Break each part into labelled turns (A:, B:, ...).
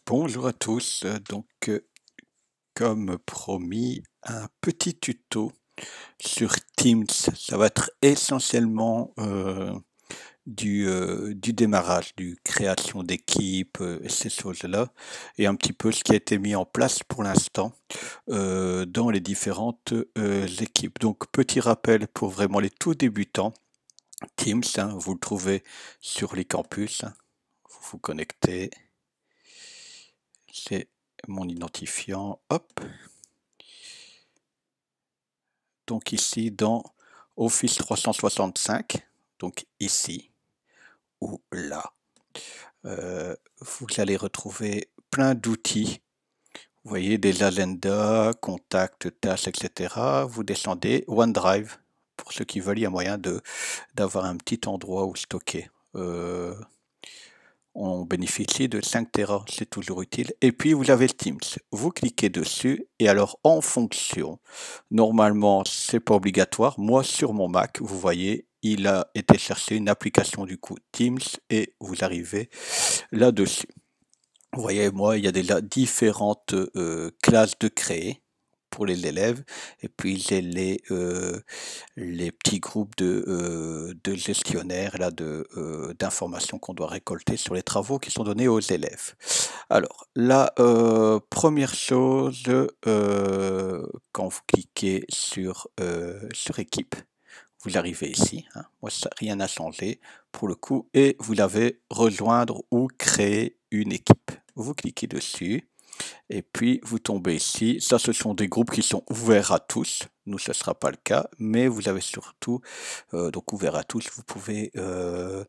A: Bonjour à tous, comme promis, un petit tuto sur Teams. Ça va être essentiellement du démarrage, du création d'équipe, ces choses-là, et un petit peu ce qui a été mis en place pour l'instant dans les différentes équipes. Donc petit rappel pour vraiment les tout débutants, Teams, hein, vous le trouvez sur les campus, hein. Vous vous connectez, c'est mon identifiant, hop. Donc ici dans Office 365, donc ici ou là, vous allez retrouver plein d'outils. Vous voyez des agendas, contacts, tâches, etc. Vous descendez OneDrive. Pour ceux qui veulent, il y a moyen d'avoir un petit endroit où stocker. On bénéficie de 5 Tera, c'est toujours utile. Et puis vous avez Teams. Vous cliquez dessus et alors en fonction, normalement c'est pas obligatoire. Moi sur mon Mac, vous voyez, il a été chercher une application du coup Teams et vous arrivez là-dessus. Vous voyez, moi il y a déjà différentes classes de créer pour les élèves et puis j'ai les petits groupes de gestionnaires là, d'informations qu'on doit récolter sur les travaux qui sont donnés aux élèves. Alors, la première chose, quand vous cliquez sur équipe, vous arrivez ici, hein. Moi, ça, rien n'a changé pour le coup, et vous avez rejoindre ou créer une équipe. Vous cliquez dessus. Et puis, vous tombez ici. Ça, ce sont des groupes qui sont ouverts à tous. Nous, ce ne sera pas le cas, mais vous avez surtout, donc ouvert à tous, vous pouvez le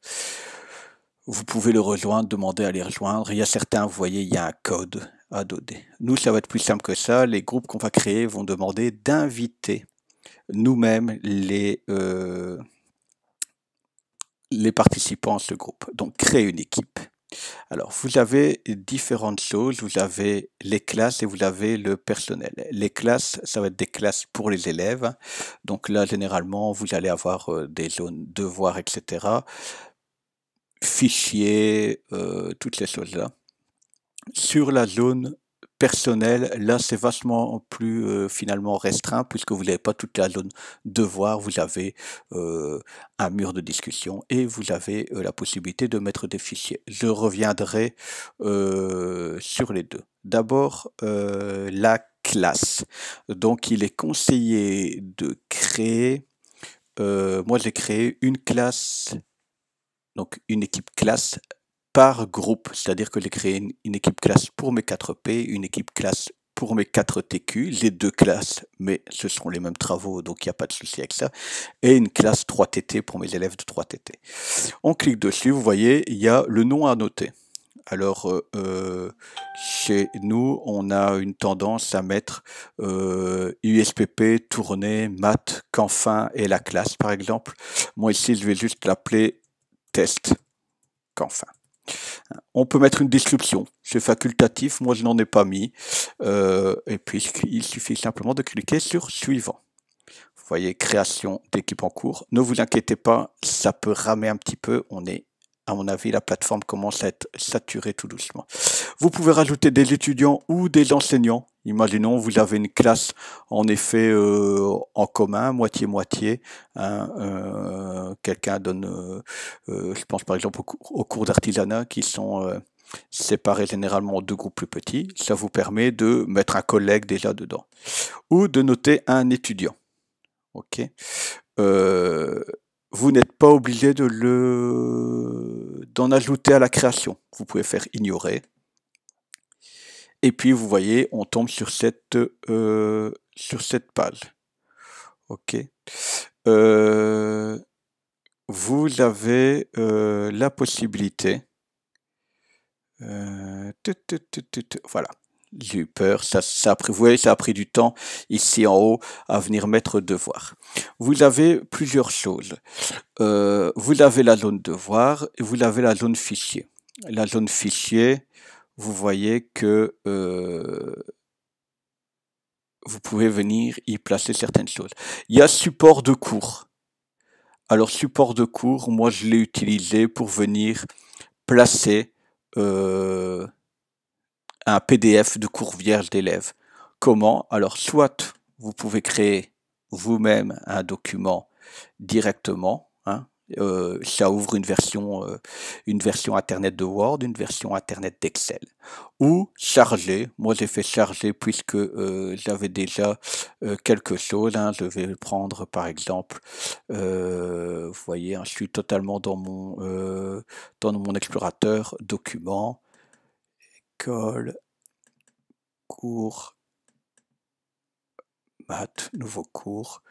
A: rejoindre, demander à les rejoindre. Il y a certains, vous voyez, il y a un code à donner. Nous, ça va être plus simple que ça. Les groupes qu'on va créer vont demander d'inviter nous-mêmes les participants à ce groupe. Donc, créer une équipe. Alors, vous avez différentes choses. Vous avez les classes et vous avez le personnel. Les classes, ça va être des classes pour les élèves. Donc là, généralement, vous allez avoir des zones devoirs, etc. Fichiers, toutes ces choses-là. Sur la zone personnelle, là, c'est vachement plus finalement restreint puisque vous n'avez pas toute la zone devoir, vous avez un mur de discussion et vous avez la possibilité de mettre des fichiers. Je reviendrai sur les deux. D'abord, la classe. Donc, il est conseillé de créer, moi j'ai créé une classe, donc une équipe classe par groupe, c'est-à-dire que j'ai créé une équipe classe pour mes 4P, une équipe classe pour mes 4 TQ, les deux classes, mais ce seront les mêmes travaux, donc il n'y a pas de souci avec ça, et une classe 3TT pour mes élèves de 3TT. On clique dessus, vous voyez, il y a le nom à noter. Alors, chez nous, on a une tendance à mettre USPP, tournée, maths, Canfin et la classe, par exemple. Moi, ici, je vais juste l'appeler test Canfin. On peut mettre une description, c'est facultatif, moi je n'en ai pas mis. Et puis il suffit simplement de cliquer sur suivant. Vous voyez, création d'équipe en cours. Ne vous inquiétez pas, ça peut ramer un petit peu. À mon avis, la plateforme commence à être saturée tout doucement. Vous pouvez rajouter des étudiants ou des enseignants. Imaginons, vous avez une classe en effet en commun, moitié-moitié, hein, quelqu'un donne, je pense par exemple aux cours d'artisanat qui sont séparés généralement en deux groupes plus petits. Ça vous permet de mettre un collègue déjà dedans. Ou de noter un étudiant. Ok. Euh, vous n'êtes pas obligé d'en ajouter à la création. Vous pouvez faire ignorer. Et puis vous voyez, on tombe sur cette page. Ok. Euh, vous avez la possibilité. Voilà. J'ai eu peur. Vous voyez, ça a pris du temps ici en haut à venir mettre devoir. Vous avez plusieurs choses. Vous avez la zone devoir et vous avez la zone fichier. La zone fichier, vous voyez que vous pouvez venir y placer certaines choses. Il y a support de cours. Alors support de cours, moi je l'ai utilisé pour venir placer euh, un PDF de cours vierge d'élèves. Comment? Alors, soit vous pouvez créer vous-même un document directement, hein, ça ouvre une version Internet de Word, une version Internet d'Excel. Ou charger, moi j'ai fait charger puisque j'avais déjà quelque chose, hein. Je vais prendre par exemple, vous voyez, hein, je suis totalement dans mon explorateur, document, école, cours, maths, nouveau cours.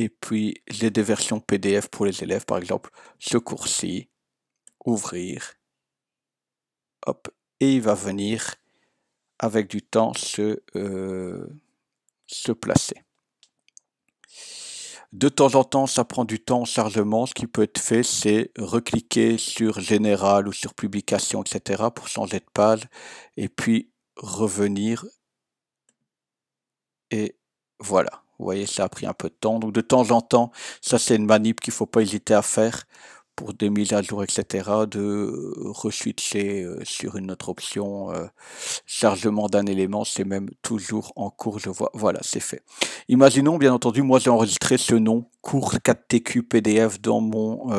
A: Et puis, j'ai des versions PDF pour les élèves, par exemple, ce cours-ci, ouvrir, hop, et il va venir, avec du temps, se placer. De temps en temps, ça prend du temps en chargement. Ce qui peut être fait, c'est recliquer sur Général ou sur Publication, etc. pour changer de page, et puis revenir, et voilà. Vous voyez, ça a pris un peu de temps. Donc de temps en temps, ça c'est une manip qu'il ne faut pas hésiter à faire pour des mises à jour, etc. De re-switcher sur une autre option. Chargement d'un élément, c'est même toujours en cours, je vois. Voilà, c'est fait. Imaginons, bien entendu, moi j'ai enregistré ce nom, cours 4TQ PDF dans mon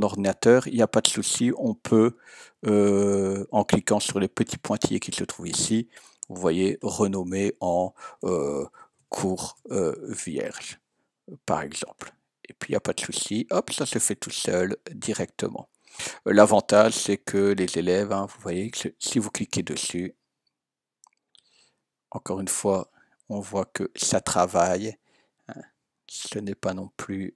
A: ordinateur. Il n'y a pas de souci, on peut, en cliquant sur les petits pointillés qui se trouvent ici, vous voyez, renommer en cours vierge, par exemple. Et puis, il n'y a pas de souci, hop, ça se fait tout seul, directement. L'avantage, c'est que les élèves, hein, vous voyez, que si vous cliquez dessus, encore une fois, on voit que ça travaille. Hein, ce n'est pas non plus...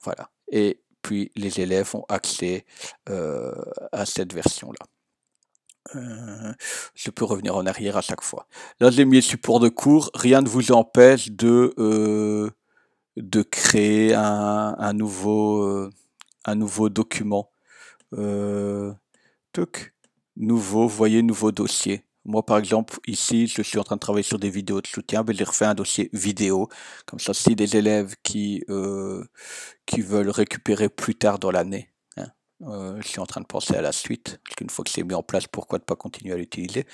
A: voilà. Et puis, les élèves ont accès à cette version-là. Je peux revenir en arrière à chaque fois. Là, j'ai mis le support de cours. Rien ne vous empêche de créer un nouveau document. Tuc, nouveau, vous voyez, nouveau dossier. Moi, par exemple, ici, je suis en train de travailler sur des vidéos de soutien, mais j'ai refait un dossier vidéo. Comme ça, si des élèves qui veulent récupérer plus tard dans l'année, hein, je suis en train de penser à la suite, parce qu'une fois que c'est mis en place, pourquoi ne pas continuer à l'utiliser,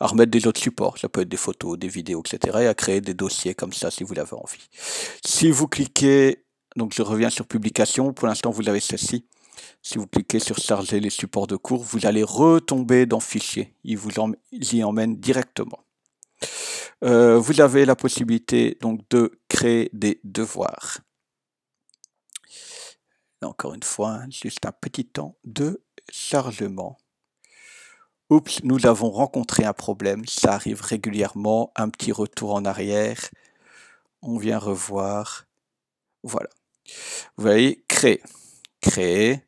A: à remettre des autres supports, ça peut être des photos, des vidéos, etc., et à créer des dossiers comme ça, si vous l'avez envie. Si vous cliquez, donc je reviens sur publication, pour l'instant, vous avez ceci. Si vous cliquez sur charger les supports de cours, vous allez retomber dans fichier. Il vous y emmène directement. Vous avez la possibilité donc de créer des devoirs. Là, encore une fois, hein, juste un petit temps de chargement. Oups, nous avons rencontré un problème. Ça arrive régulièrement. Un petit retour en arrière. On vient revoir. Voilà. Vous voyez, créer. Créer.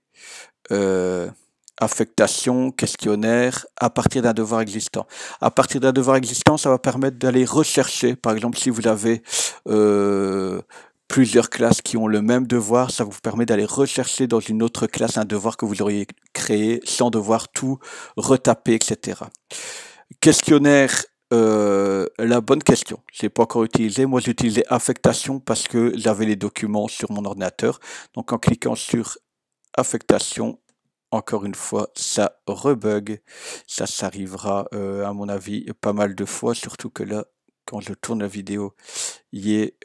A: Affectation, questionnaire, à partir d'un devoir existant. À partir d'un devoir existant, ça va permettre d'aller rechercher, par exemple, si vous avez plusieurs classes qui ont le même devoir, ça vous permet d'aller rechercher dans une autre classe un devoir que vous auriez créé sans devoir tout retaper, etc. Questionnaire, la bonne question. Je l'ai pas encore utilisé. Moi, j'ai utilisé affectation parce que j'avais les documents sur mon ordinateur. Donc, en cliquant sur affectation, encore une fois, ça rebug. Ça arrivera, à mon avis, pas mal de fois, surtout que là, quand je tourne la vidéo, il est,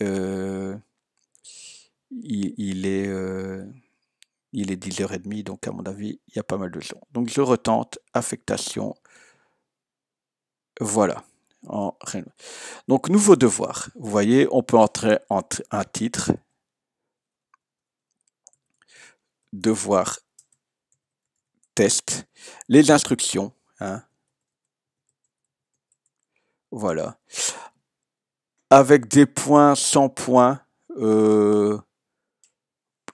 A: il est 10h30, donc à mon avis, il y a pas mal de gens. Donc je retente, affectation, voilà. Donc nouveau devoir. Vous voyez, on peut entrer un titre, devoir test, les instructions, hein, voilà. Avec des points, sans points,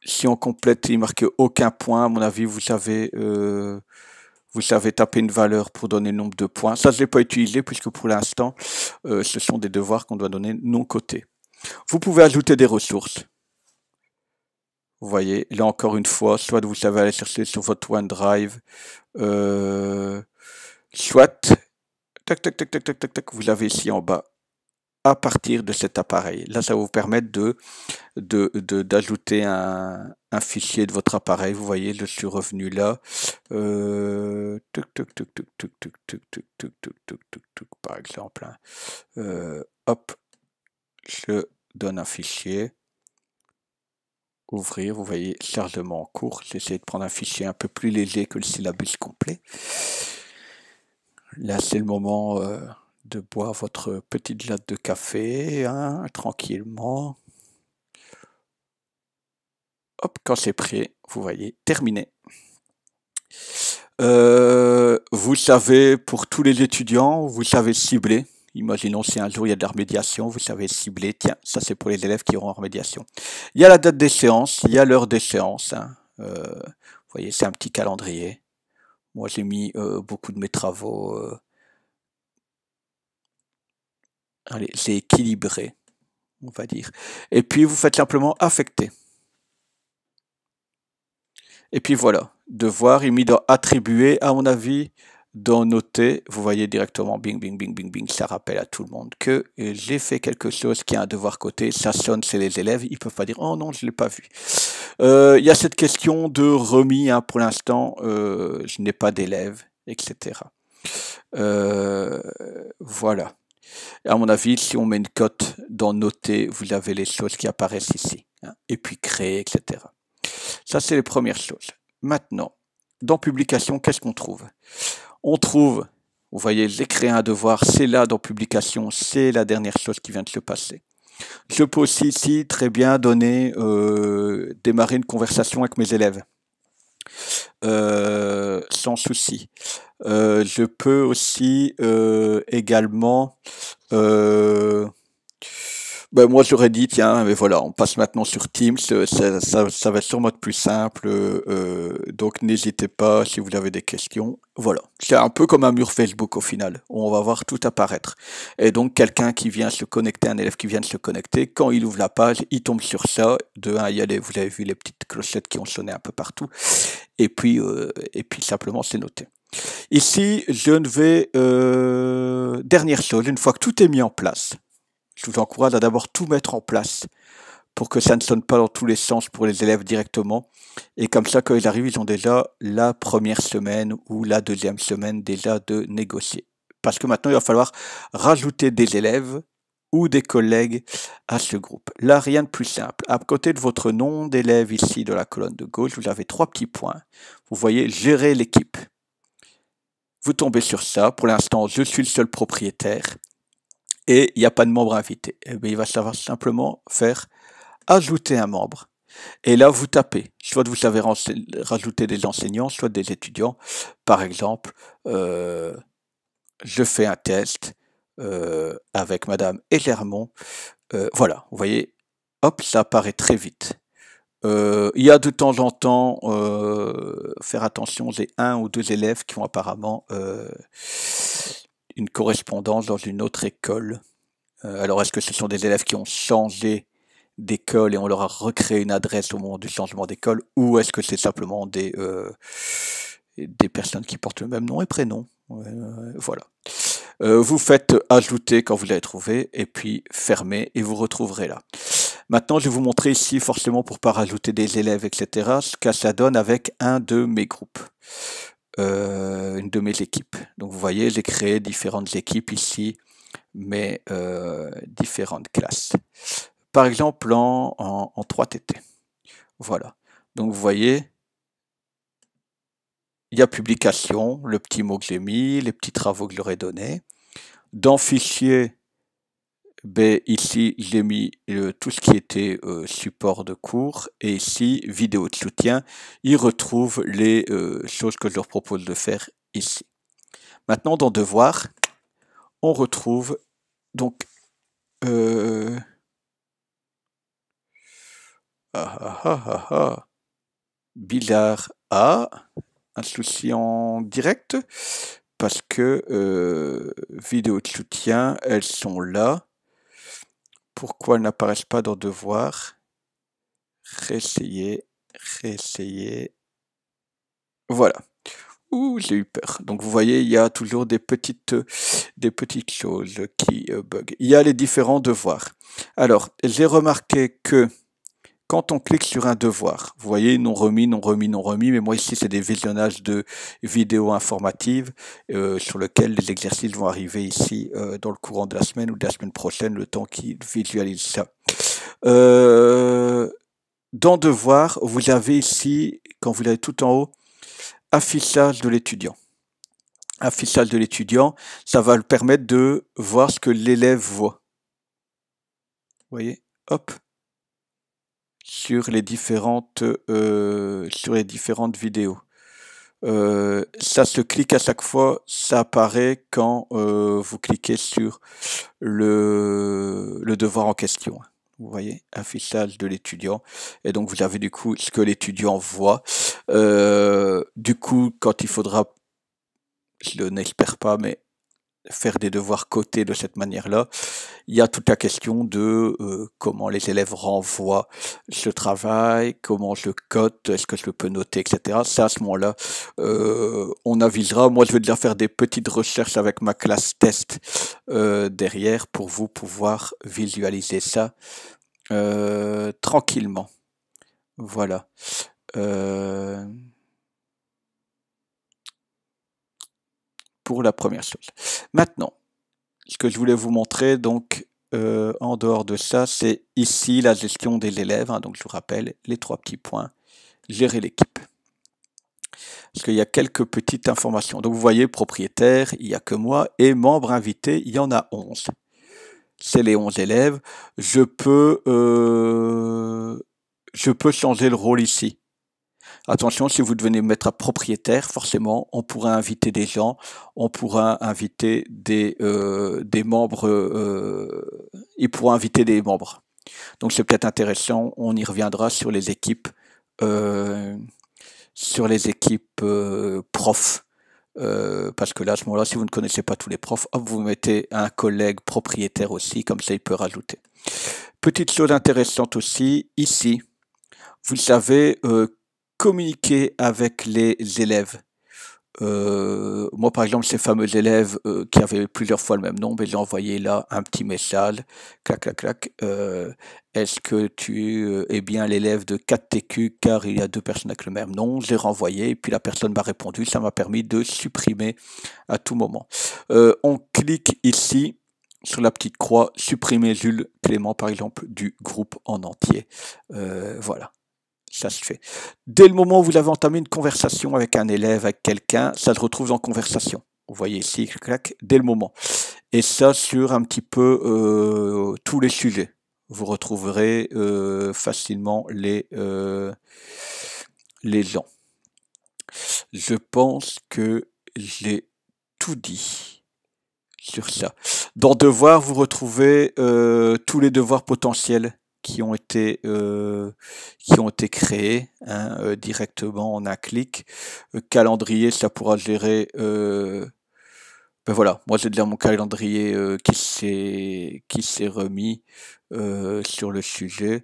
A: si on complète, il marque aucun point, à mon avis, vous savez taper une valeur pour donner le nombre de points. Ça, je ne l'ai pas utilisé puisque pour l'instant, ce sont des devoirs qu'on doit donner non cotés. Vous pouvez ajouter des ressources. Vous voyez, là encore une fois, soit vous savez aller chercher sur votre OneDrive, soit, tac, tac, tac, tac, tac, tac, tac, vous avez ici en bas, à partir de cet appareil. Là, ça va vous permettre d'ajouter un fichier de votre appareil. Vous voyez, je suis revenu là. Par exemple. Hop, je donne un fichier. Ouvrir, vous voyez, chargement en cours. J'essaie de prendre un fichier un peu plus léger que le syllabus complet. Là, c'est le moment de boire votre petite latte de café, hein, tranquillement. Hop, quand c'est prêt, vous voyez, terminé. Vous savez, pour tous les étudiants, vous savez cibler. Imaginons si un jour il y a de la remédiation, vous savez cibler. Tiens, ça c'est pour les élèves qui auront en remédiation. Il y a la date d'échéance, il y a l'heure d'échéance. Hein. Vous voyez, c'est un petit calendrier. Moi, j'ai mis beaucoup de mes travaux. Allez, c'est équilibré, on va dire. Et puis, vous faites simplement affecter. Et puis voilà, devoir est mis dans attribuer, à mon avis, dans noter, vous voyez directement, bing, bing, bing, bing, bing, ça rappelle à tout le monde que j'ai fait quelque chose qui a un devoir côté, ça sonne, c'est les élèves, ils peuvent pas dire, oh non, je l'ai pas vu. Il y a cette question de remis, hein, pour l'instant, je n'ai pas d'élèves, etc. Voilà. À mon avis, si on met une cote dans noter, vous avez les choses qui apparaissent ici, hein, et puis créer, etc. Ça, c'est les premières choses. Maintenant, dans publication, qu'est-ce qu'on trouve? On trouve, vous voyez, j'ai créé un devoir, c'est là dans publication, c'est la dernière chose qui vient de se passer. Je peux aussi ici très bien donner, démarrer une conversation avec mes élèves, sans souci. Je peux aussi également ben moi j'aurais dit tiens mais voilà on passe maintenant sur Teams, ça va sûrement être plus simple, donc n'hésitez pas si vous avez des questions. Voilà, c'est un peu comme un mur Facebook au final, où on va voir tout apparaître. Et donc quelqu'un qui vient se connecter, un élève qui vient de se connecter, quand il ouvre la page, il tombe sur ça. De un, il y a vous avez vu les petites clochettes qui ont sonné un peu partout, et puis simplement c'est noté. Ici, je ne vais dernière chose, une fois que tout est mis en place. Je vous encourage à d'abord tout mettre en place pour que ça ne sonne pas dans tous les sens pour les élèves directement. Et comme ça, quand ils arrivent, ils ont déjà la première semaine ou la deuxième semaine déjà de négocier. Parce que maintenant, il va falloir rajouter des élèves ou des collègues à ce groupe. Là, rien de plus simple. À côté de votre nom d'élève ici, de la colonne de gauche, vous avez 3 petits points. Vous voyez gérer l'équipe. Vous tombez sur ça. Pour l'instant, je suis le seul propriétaire. Et il n'y a pas de membre invité. Eh bien, il va savoir simplement faire ajouter un membre. Et là, vous tapez. Soit vous savez rajouter des enseignants, soit des étudiants. Par exemple, je fais un test avec Madame Egermont. Voilà, vous voyez, hop, ça apparaît très vite. Il y a de temps en temps, faire attention, j'ai un ou deux élèves qui ont apparemment une correspondance dans une autre école. Alors, est-ce que ce sont des élèves qui ont changé d'école et on leur a recréé une adresse au moment du changement d'école, ou est-ce que c'est simplement des personnes qui portent le même nom et prénom? Voilà. Vous faites ajouter quand vous l'avez trouvé, et puis fermer, et vous retrouverez là. Maintenant, je vais vous montrer ici, forcément pour pas rajouter des élèves, etc., ce que ça donne avec un de mes groupes. Une de mes équipes. Donc vous voyez, j'ai créé différentes équipes ici, mais différentes classes. Par exemple en 3TT. Voilà. Donc vous voyez, il y a publication, le petit mot que j'ai mis, les petits travaux que je leur ai donnés. Dans fichier, ben, ici j'ai mis tout ce qui était support de cours, et ici vidéo de soutien. Ils retrouvent les choses que je leur propose de faire ici. Maintenant dans devoir, on retrouve donc bizarre. Un souci en direct parce que vidéo de soutien, elles sont là. Pourquoi elles n'apparaissent pas dans devoir? Réessayer. Voilà. Ouh, j'ai eu peur. Donc vous voyez, il y a toujours des petites choses qui bug. Il y a les différents devoirs. Alors, j'ai remarqué que quand on clique sur un devoir, vous voyez, non remis, non remis, non remis, mais moi ici c'est des visionnages de vidéos informatives sur lesquelles les exercices vont arriver ici dans le courant de la semaine ou de la semaine prochaine, le temps qu'ils visualisent ça. Euh, dans devoir, vous avez ici, quand vous l'avez tout en haut, affichage de l'étudiant. Affichage de l'étudiant, ça va le permettre de voir ce que l'élève voit. Vous voyez, hop, sur les différentes vidéos. Ça se clique à chaque fois, ça apparaît quand vous cliquez sur le devoir en question. Vous voyez, affichage de l'étudiant. Et donc vous avez du coup ce que l'étudiant voit. Du coup, quand il faudra, je n'espère pas, mais faire des devoirs cotés de cette manière-là, il y a toute la question de comment les élèves renvoient ce travail, comment je cote, est-ce que je le peux noter, etc. Ça, à ce moment-là, on avisera. Moi, je vais déjà faire des petites recherches avec ma classe test derrière pour vous pouvoir visualiser ça tranquillement. Voilà. Pour la première chose. Maintenant, ce que je voulais vous montrer, donc, en dehors de ça, c'est ici la gestion des élèves. Hein, donc, je vous rappelle les 3 petits points. Gérer l'équipe. Parce qu'il y a quelques petites informations. Donc, vous voyez, propriétaire, il n'y a que moi, et membres invités, il y en a 11. C'est les 11 élèves. Je peux changer le rôle ici. Attention, si vous devenez mettre à propriétaire, forcément, on pourra inviter des gens, on pourra inviter des membres, il pourra inviter des membres. Donc c'est peut-être intéressant, on y reviendra euh, sur les équipes profs. Parce que là, à ce moment-là, si vous ne connaissez pas tous les profs, hop, vous mettez un collègue propriétaire aussi, comme ça il peut rajouter. Petite chose intéressante aussi, ici, vous savez, communiquer avec les élèves. Moi, par exemple, ces fameux élèves qui avaient plusieurs fois le même nom, ben, j'ai envoyé là un petit message, clac, clac, clac. Est-ce que tu es bien l'élève de 4TQ car il y a 2 personnes avec le même nom? J'ai renvoyé et puis la personne m'a répondu. Ça m'a permis de supprimer à tout moment. On clique ici sur la petite croix, supprimer Jules Clément, par exemple, du groupe en entier. Voilà. Ça se fait. Dès le moment où vous avez entamé une conversation avec un élève, avec quelqu'un, ça se retrouve en conversation. Vous voyez ici, clac, dès le moment. Et ça sur un petit peu tous les sujets. Vous retrouverez facilement les gens. Je pense que j'ai tout dit sur ça. Dans devoir, vous retrouvez tous les devoirs potentiels qui ont été créés hein, directement en un clic. Calendrier, ça pourra gérer. Ben voilà, moi j'ai déjà mon calendrier qui s'est remis sur le sujet.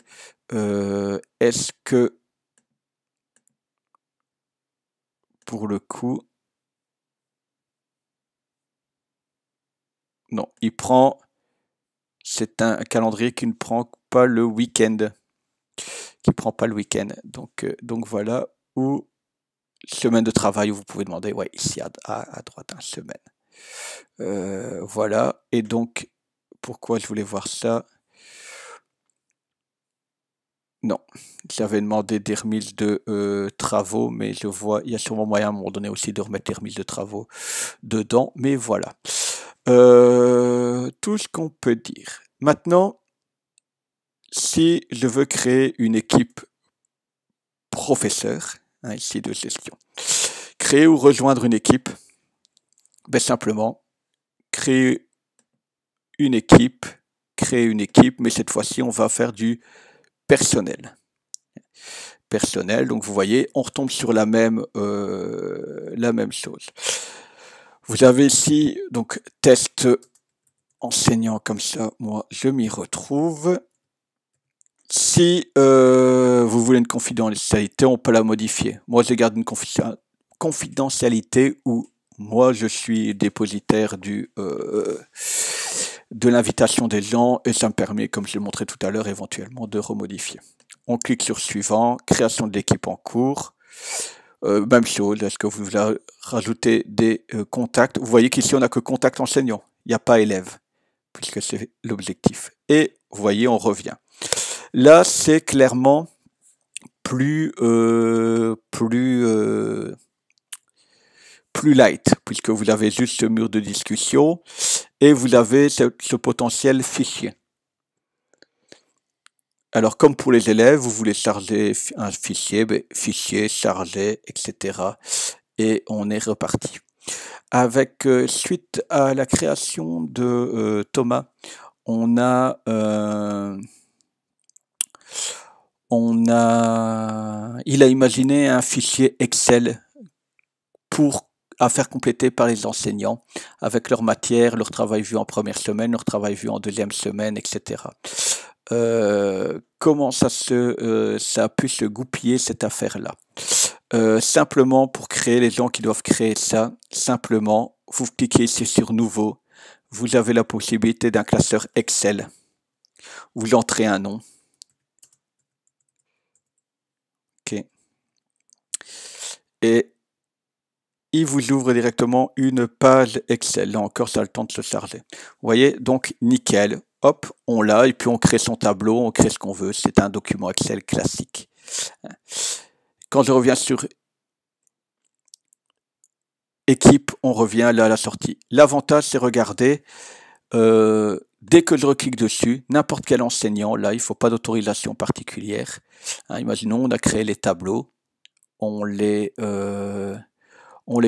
A: Est-ce que pour le coup, non, c'est un calendrier qui ne prend pas le week-end. Qui prend pas le week-end. Donc voilà, ou semaine de travail où vous pouvez demander, ouais, ici à droite, hein, semaine. Voilà, et donc pourquoi je voulais voir ça? Non, j'avais demandé des remises de travaux, mais je vois, il y a sûrement moyen à un moment donné aussi de remettre des remises de travaux dedans, mais voilà. Tout ce qu'on peut dire. Maintenant, si je veux créer une équipe professeur, hein, ici de gestion, créer ou rejoindre une équipe, ben simplement, créer une équipe, mais cette fois-ci, on va faire du personnel. Personnel, donc vous voyez, on retombe sur la même chose. Vous avez ici, donc, test enseignant, comme ça, moi, je m'y retrouve. Si vous voulez une confidentialité, on peut la modifier. Moi, je garde une confidentialité où moi je suis dépositaire de l'invitation des gens et ça me permet, comme je l'ai montré tout à l'heure, éventuellement de remodifier. On clique sur suivant, création de l'équipe en cours. Même chose, est-ce que vous voulez rajouter des contacts? Vous voyez qu'ici on n'a que contact enseignant, il n'y a pas élève, puisque c'est l'objectif. Et vous voyez, on revient. Là, c'est clairement plus light, puisque vous avez juste ce mur de discussion et vous avez ce potentiel fichier. Alors, comme pour les élèves, vous voulez charger un fichier, fichier, charger, etc. Et on est reparti. Avec suite à la création de Thomas, on a il a imaginé un fichier Excel à faire compléter par les enseignants avec leur matière, leur travail vu en première semaine, leur travail vu en deuxième semaine, etc. Comment ça a pu se goupiller cette affaire-là? Simplement pour créer, les gens qui doivent créer ça, simplement, vous cliquez ici sur Nouveau, vous avez la possibilité d'un classeur Excel, vous entrez un nom, ok, et il vous ouvre directement une page Excel. Là encore, ça a le temps de se charger. Vous voyez, donc nickel. Hop, on l'a et puis on crée son tableau, on crée ce qu'on veut. C'est un document Excel classique. Quand je reviens sur équipe, on revient là à la sortie. L'avantage, c'est regarder, dès que je reclique dessus, n'importe quel enseignant, là, il ne faut pas d'autorisation particulière. Imaginons, on a créé les tableaux, on les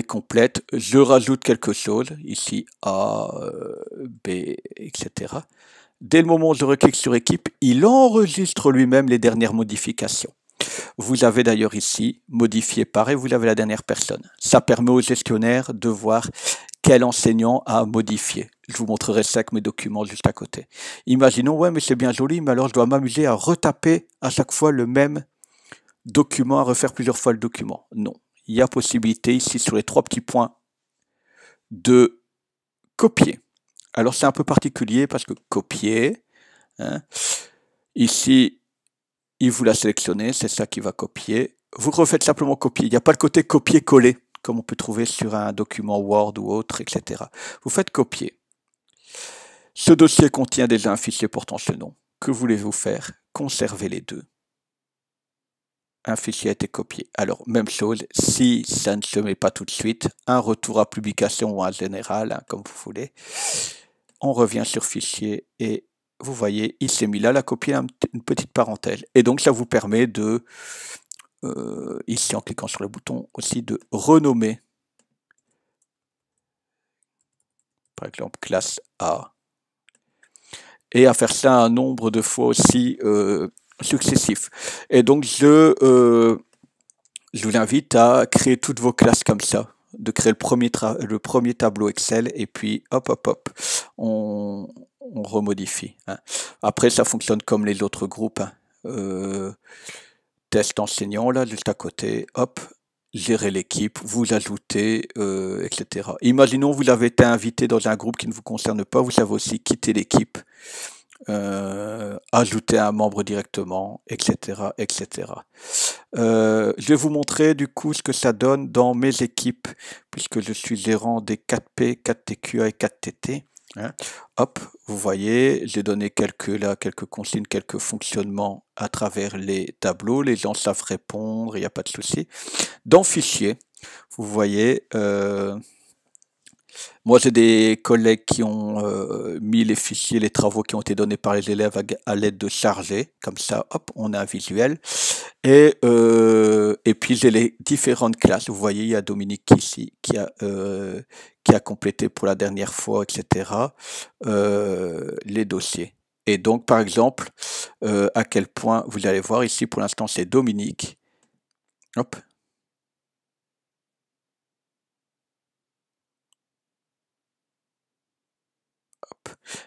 A: complète, je rajoute quelque chose, ici A, B, etc. Dès le moment où je reclique sur équipe, il enregistre lui-même les dernières modifications. Vous avez d'ailleurs ici modifié par et vous avez la dernière personne. Ça permet au gestionnaire de voir quel enseignant a modifié. Je vous montrerai ça avec mes documents juste à côté. Imaginons, ouais, mais c'est bien joli, mais alors je dois m'amuser à retaper à chaque fois le même document, à refaire plusieurs fois le document. Non. Il y a possibilité ici sur les trois petits points de copier. Alors c'est un peu particulier parce que copier, hein, ici, il vous l'a sélectionné, c'est ça qui va copier. Vous refaites simplement copier. Il n'y a pas le côté copier-coller, comme on peut trouver sur un document Word ou autre, etc. Vous faites copier. Ce dossier contient déjà un fichier portant ce nom. Que voulez-vous faire? Conservez les deux. Un fichier a été copié. Alors, même chose, si ça ne se met pas tout de suite, un retour à publication ou un général, hein, comme vous voulez. On revient sur fichier et vous voyez, il s'est mis là, la copie, une petite parenthèse. Et donc, ça vous permet de, ici en cliquant sur le bouton, aussi de renommer, par exemple, classe A. Et à faire ça un nombre de fois aussi successif. Et donc, je vous invite à créer toutes vos classes comme ça, de créer le premier tableau Excel et puis hop, hop, hop, on remodifie. Hein. Après, ça fonctionne comme les autres groupes. Hein. Test enseignant, là, juste à côté, hop, gérer l'équipe, vous ajoutez, etc. Imaginons vous avez été invité dans un groupe qui ne vous concerne pas, vous savez aussi quitter l'équipe. Ajouter un membre directement, etc., etc. Je vais vous montrer du coup ce que ça donne dans mes équipes, puisque je suis gérant des 4P, 4TQA et 4TT. Hein. Hop, vous voyez, j'ai donné quelques consignes, quelques fonctionnements à travers les tableaux. Les gens savent répondre, il n'y a pas de souci. Dans Fichier, vous voyez, moi, j'ai des collègues qui ont mis les fichiers, les travaux qui ont été donnés par les élèves à l'aide de charger. Comme ça, hop, on a un visuel. Et puis, j'ai les différentes classes. Vous voyez, il y a Dominique ici qui a complété pour la dernière fois, etc. Les dossiers. Et donc, par exemple, à quel point, vous allez voir ici, pour l'instant, c'est Dominique. Hop.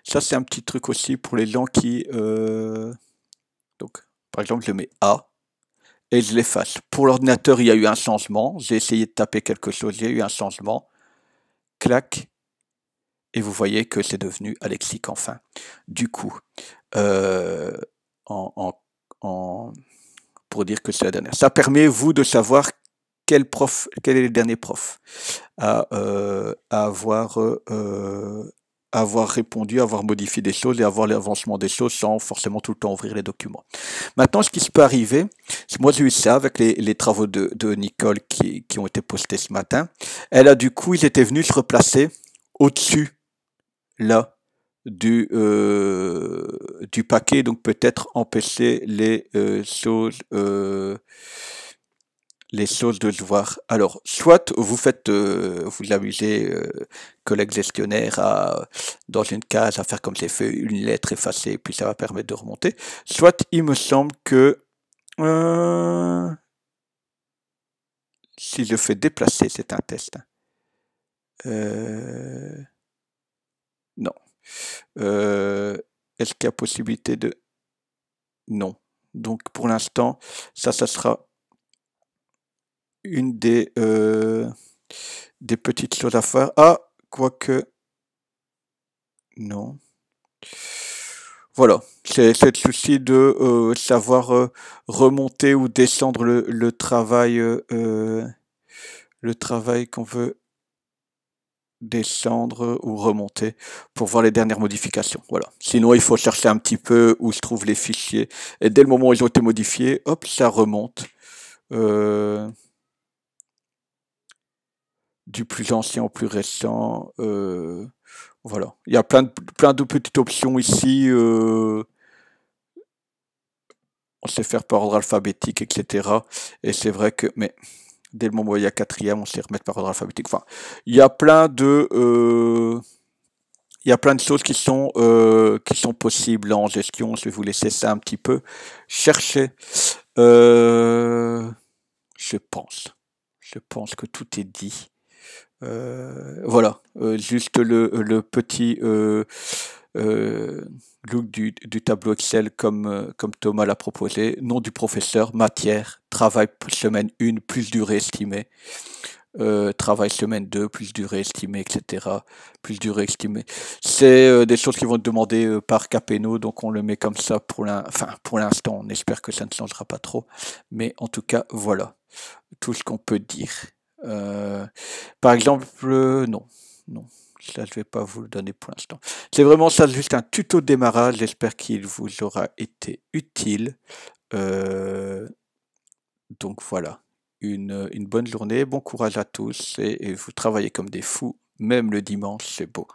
A: Ça, c'est un petit truc aussi pour les gens qui... donc, par exemple, je mets A. et je l'efface. Pour l'ordinateur, il y a eu un changement. J'ai essayé de taper quelque chose, il y a eu un changement. Clac, et vous voyez que c'est devenu Alexis Canfin. Du coup, euh, en, en- en- pour dire que c'est la dernière. Ça permet, vous, de savoir quel est le dernier prof à avoir répondu, à avoir modifié des choses et à avoir l'avancement des choses sans forcément tout le temps ouvrir les documents. Maintenant, ce qui se peut arriver, moi j'ai eu ça avec les travaux de Nicole qui ont été postés ce matin. Elle a du coup, ils étaient venus se replacer au-dessus là du paquet, donc peut-être empêcher les choses de se voir. Alors, soit vous faites, vous amusez, collègue gestionnaire, dans une case, à faire comme c'est fait, une lettre effacée, puis ça va permettre de remonter. Soit, il me semble que euh, si je fais déplacer, c'est un test. Hein. Non. Euh, Est-ce qu'il y a possibilité de... Non. Donc, pour l'instant, ça sera une des petites choses à faire. Ah, quoique, non. Voilà, c'est le souci de savoir remonter ou descendre le travail qu'on veut descendre ou remonter pour voir les dernières modifications. Voilà. Sinon, il faut chercher un petit peu où se trouvent les fichiers. Et dès le moment où ils ont été modifiés, hop, ça remonte. Euh, du plus ancien au plus récent. Voilà. Il y a plein de petites options ici. On sait faire par ordre alphabétique, etc. Et c'est vrai que, mais dès le moment où il y a quatrième, on sait remettre par ordre alphabétique. Enfin, il y a il y a plein de choses qui sont possibles en gestion. Je vais vous laisser ça un petit peu chercher. Euh, je pense. Je pense que tout est dit. Voilà, juste le petit euh, look du tableau Excel comme Thomas l'a proposé. Nom du professeur, matière, travail semaine 1 plus durée estimée. Travail semaine 2 plus durée estimée, etc. Plus durée estimée. C'est des choses qui vont être demandées par Capeno, donc on le met comme ça pour l'instant. On espère que ça ne changera pas trop. Mais en tout cas, voilà tout ce qu'on peut dire. Euh, Par exemple, non, non, ça je vais pas vous le donner pour l'instant. C'est vraiment ça, juste un tuto de démarrage. J'espère qu'il vous aura été utile. Euh, donc voilà, une bonne journée, bon courage à tous et vous travaillez comme des fous, même le dimanche, c'est beau.